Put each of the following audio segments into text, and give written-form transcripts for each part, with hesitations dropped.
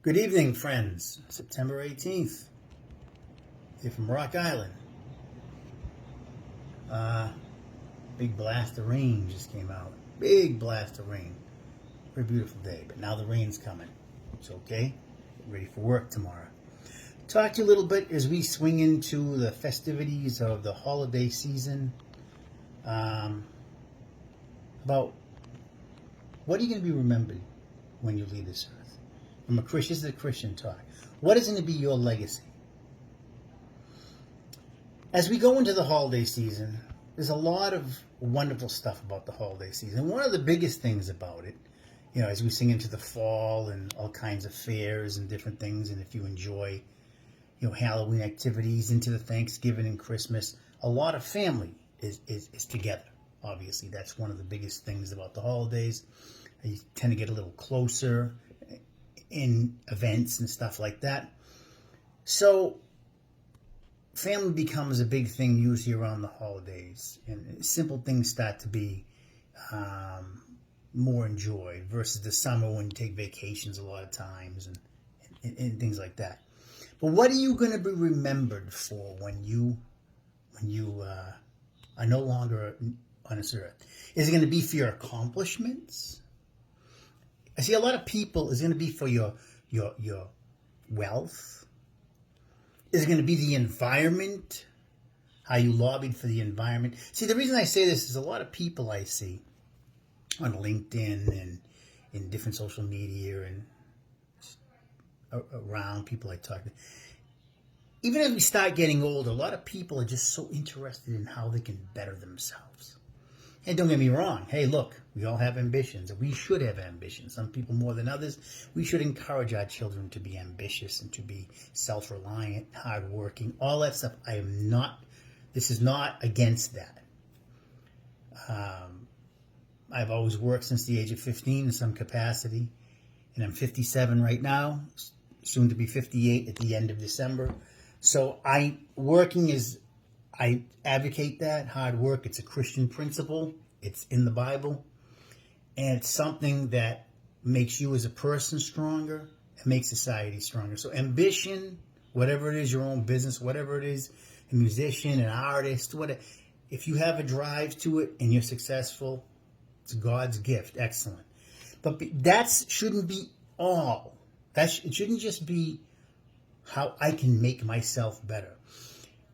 Good evening, friends. September 18th, here from Rock Island. Big blast of rain just came out. Big blast of rain. Very beautiful day, but now the rain's coming. It's okay. Get ready for work tomorrow. Talk to you a little bit as we swing into the festivities of the holiday season. About what are you going to be remembered when you leave this earth? I'm a Christian. This is a Christian talk. What is going to be your legacy? As we go into the holiday season, there's a lot of wonderful stuff about the holiday season. One of the biggest things about it, as we sing into the fall and all kinds of fairs and different things, and if you enjoy, Halloween activities into the Thanksgiving and Christmas, a lot of family is together. Obviously, that's one of the biggest things about the holidays. You tend to get a little closer in events and stuff like that. So family becomes a big thing usually around the holidays, and simple things start to be more enjoyed versus the summer when you take vacations a lot of times and things like that. But what are you going to be remembered for when you are no longer on this earth? Is it going to be for your accomplishments? I see a lot of people is going to be for your wealth. Is it going to be the environment? How you lobbied for the environment? See, the reason I say this is a lot of people I see on LinkedIn and in different social media and around people I talk to. Even as we start getting older, a lot of people are just so interested in how they can better themselves. And don't get me wrong. Hey, look, we all have ambitions. We should have ambitions. Some people more than others. We should encourage our children to be ambitious and to be self-reliant, hardworking, all that stuff. This is not against that. I've always worked since the age of 15 in some capacity. And I'm 57 right now, soon to be 58 at the end of December. So I advocate that, hard work. It's a Christian principle. It's in the Bible. And it's something that makes you as a person stronger and makes society stronger. So ambition, whatever it is, your own business, whatever it is, a musician, an artist, whatever. If you have a drive to it and you're successful, it's God's gift. Excellent. But that shouldn't be all. It shouldn't just be how I can make myself better.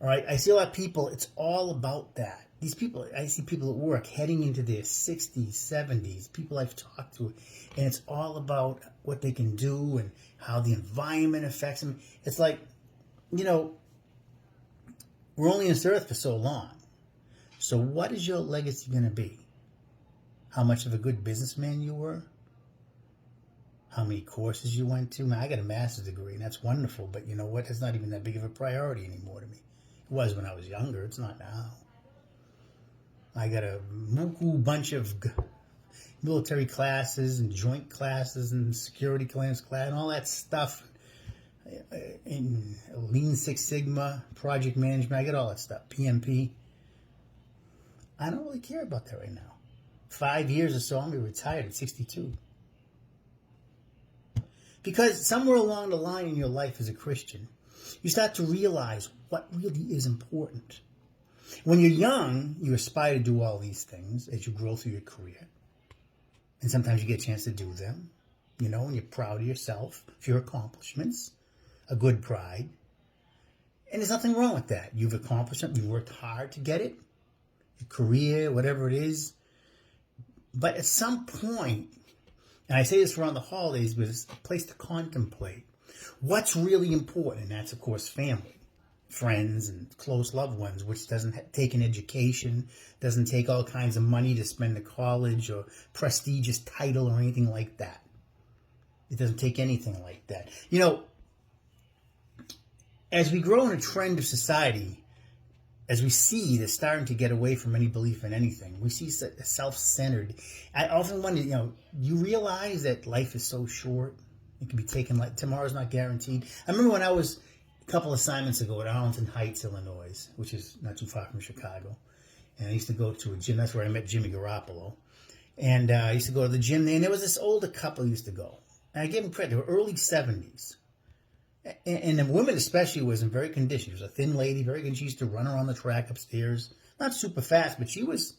All right, I see a lot of people, it's all about that. These people, I see people at work heading into their 60s, 70s, people I've talked to, and it's all about what they can do and how the environment affects them. It's like, we're only on this earth for so long. So what is your legacy going to be? How much of a good businessman you were? How many courses you went to? Now, I got a master's degree, and that's wonderful, but you know what? It's not even that big of a priority anymore to me. It was when I was younger. It's not now. I got a bunch of military classes and joint classes and security clearance class and all that stuff. In Lean Six Sigma, project management, I got all that stuff. PMP. I don't really care about that right now. 5 years or so, I'm going to be retired at 62. Because somewhere along the line in your life as a Christian, you start to realize what really is important. When you're young, you aspire to do all these things as you grow through your career. And sometimes you get a chance to do them, and you're proud of yourself for your accomplishments, a good pride. And there's nothing wrong with that. You've accomplished something, you've worked hard to get it, your career, whatever it is. But at some point, and I say this around the holidays, but it's a place to contemplate what's really important. And that's, of course, family, friends, and close loved ones, which doesn't take an education, doesn't take all kinds of money to spend at college or prestigious title or anything like that. It doesn't take anything like that. As we grow in a trend of society, as we see they're starting to get away from any belief in anything, we see self-centered. I often wonder, you realize that life is so short. It can be taken like tomorrow's not guaranteed. I remember when I was a couple assignments ago at Arlington Heights, Illinois, which is not too far from Chicago. And I used to go to a gym. That's where I met Jimmy Garoppolo. And I used to go to the gym there. And there was this older couple who used to go. And I give them credit. They were early 70s. And the woman especially was in very condition. She was a thin lady, very good. She used to run around the track upstairs. Not super fast, but she was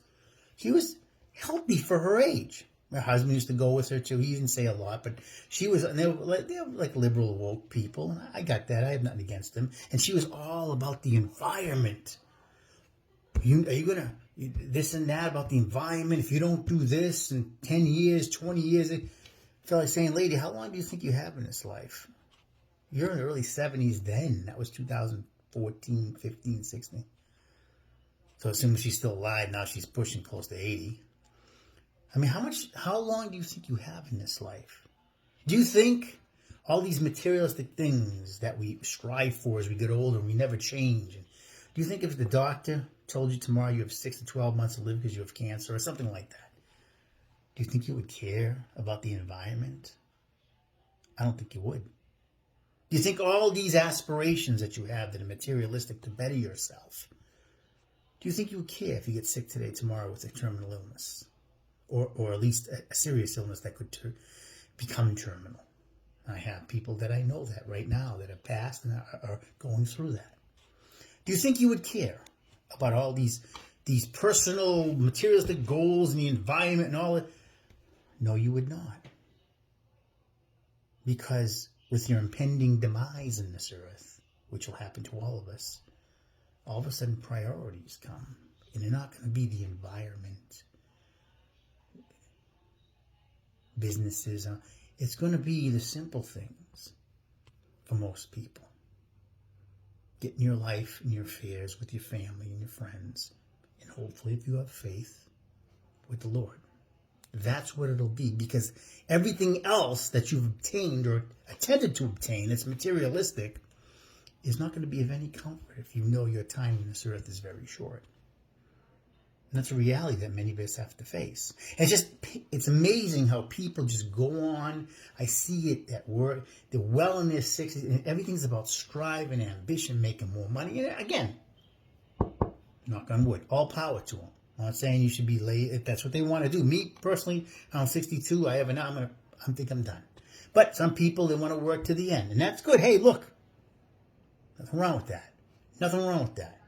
healthy for her age. My husband used to go with her too. He didn't say a lot, but she was, and they were like liberal woke people. And I got that. I have nothing against them. And she was all about the environment. Are you going to, this and that about the environment? If you don't do this in 10 years, 20 years, I felt like saying, lady, how long do you think you have in this life? You're in the early 70s then. That was 2014, 15, 16. So assuming she's still alive, now she's pushing close to 80. I mean, how long do you think you have in this life? Do you think all these materialistic things that we strive for as we get older and we never change? Do you think if the doctor told you tomorrow you have 6 to 12 months to live because you have cancer or something like that, do you think you would care about the environment? I don't think you would. Do you think all these aspirations that you have that are materialistic to better yourself, do you think you would care if you get sick today, tomorrow with a terminal illness? Or at least a serious illness that could become terminal? I have people that I know that right now that have passed and are going through that. Do you think you would care about all these personal materialistic goals and the environment and all that? No, you would not. Because with your impending demise in this earth, which will happen to all of a sudden priorities come. And they're not going to be the environment, businesses. It's going to be the simple things for most people. Getting your life and your affairs with your family and your friends. And hopefully, if you have faith, with the Lord. That's what it'll be, because everything else that you've obtained or attempted to obtain that's materialistic is not going to be of any comfort if you know your time on this earth is very short. And that's a reality that many of us have to face. And it's amazing how people just go on. I see it at work. They're well in their 60s, and everything's about striving, ambition, making more money. And again, knock on wood, all power to them. I'm not saying you should be late if that's what they want to do. Me, personally, I'm 62. I think I'm done. But some people, they want to work to the end. And that's good. Hey, look. Nothing wrong with that. Nothing wrong with that.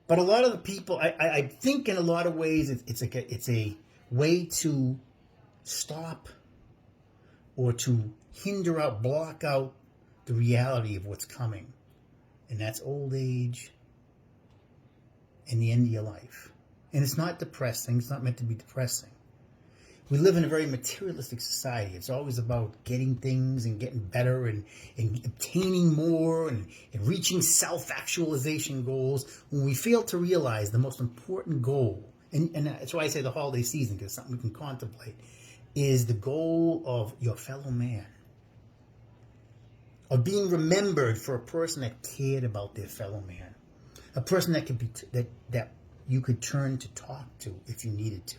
But a lot of the people, I think in a lot of ways, it's a way to stop or to hinder out, block out the reality of what's coming. And that's old age and the end of your life. And it's not depressing. It's not meant to be depressing. We live in a very materialistic society. It's always about getting things and getting better and obtaining more and reaching self-actualization goals, when we fail to realize the most important goal, and that's why I say the holiday season, because it's something we can contemplate, is the goal of your fellow man. Of being remembered for a person that cared about their fellow man. A person that could be that you could turn to talk to if you needed to.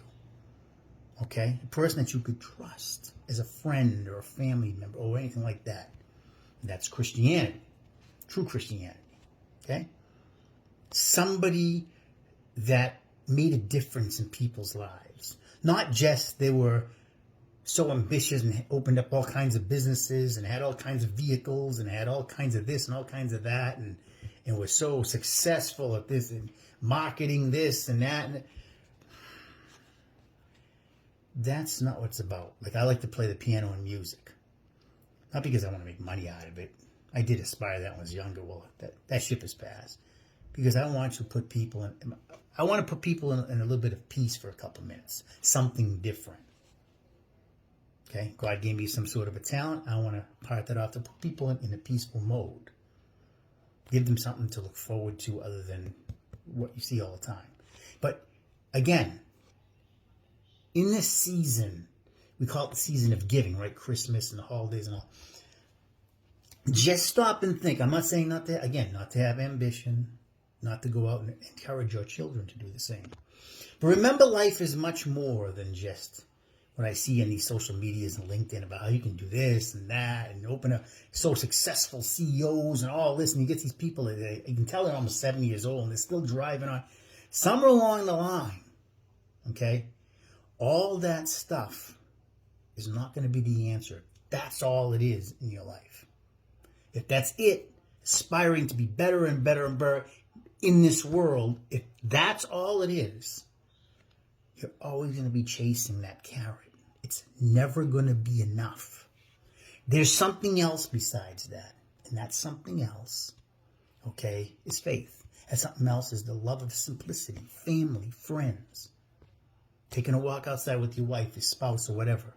Okay? A person that you could trust as a friend or a family member or anything like that. And that's Christianity. True Christianity. Okay? Somebody that made a difference in people's lives. Not just they were so ambitious and opened up all kinds of businesses and had all kinds of vehicles and had all kinds of this and all kinds of that and was so successful at this and marketing this and that. And that's not what it's about. Like, I like to play the piano and music. Not because I want to make money out of it. I did aspire to that when I was younger. Well, that ship has passed. Because I want to put people in a little bit of peace for a couple minutes. Something different. Okay? God gave me some sort of a talent. I want to part that off to put people in a peaceful mode. Give them something to look forward to other than what you see all the time. But again, in this season, we call it the season of giving, right? Christmas and the holidays and all. Just stop and think. I'm not saying not to have ambition, not to go out and encourage your children to do the same. But remember, life is much more than just what I see in these social medias and LinkedIn about how you can do this and that and open up so successful CEOs and all this. And you get these people, you can tell they're almost 70 years old and they're still driving on. Somewhere along the line, okay, all that stuff is not going to be the answer. That's all it is in your life. If that's it, aspiring to be better and better and better in this world, if that's all it is, you're always going to be chasing that carrot. It's never going to be enough. There's something else besides that. And that something else, okay, is faith. And something else is the love of simplicity, family, friends. Taking a walk outside with your wife, your spouse, or whatever.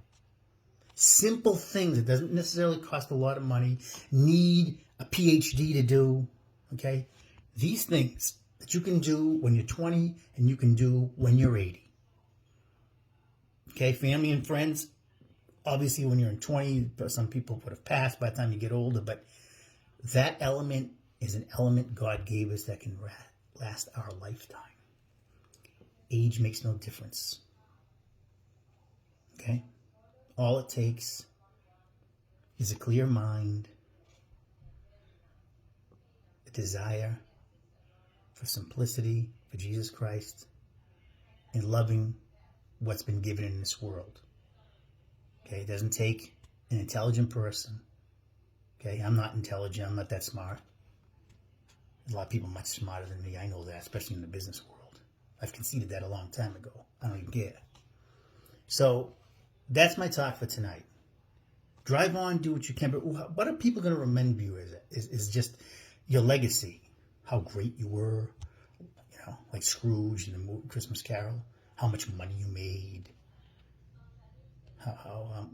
Simple things that doesn't necessarily cost a lot of money, need a PhD to do, okay? These things that you can do when you're 20 and you can do when you're 80. Okay, family and friends, obviously when you're in 20, some people would have passed by the time you get older, but that element is an element God gave us that can last our lifetime. Age makes no difference. Okay? All it takes is a clear mind, a desire for simplicity, for Jesus Christ, and loving what's been given in this world. Okay? It doesn't take an intelligent person. Okay? I'm not intelligent. I'm not that smart. There's a lot of people much smarter than me. I know that, especially in the business world. I've conceded that a long time ago. I don't even care. So, that's my talk for tonight. Drive on, do what you can, but what are people going to remember you as? Is just your legacy. How great you were, like Scrooge in the movie Christmas Carol. How much money you made. How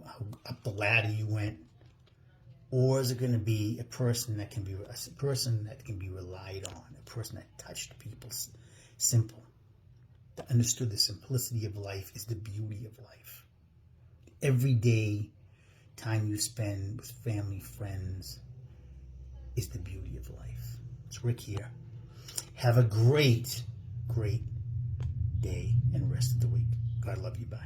up the ladder you went. Or is it going to be a person that can be relied on, a person that touched people, simple, that understood the simplicity of life is the beauty of life. Every day, time you spend with family, friends, is the beauty of life. It's Rick here. Have a great, great day and rest of the week. God love you. Bye.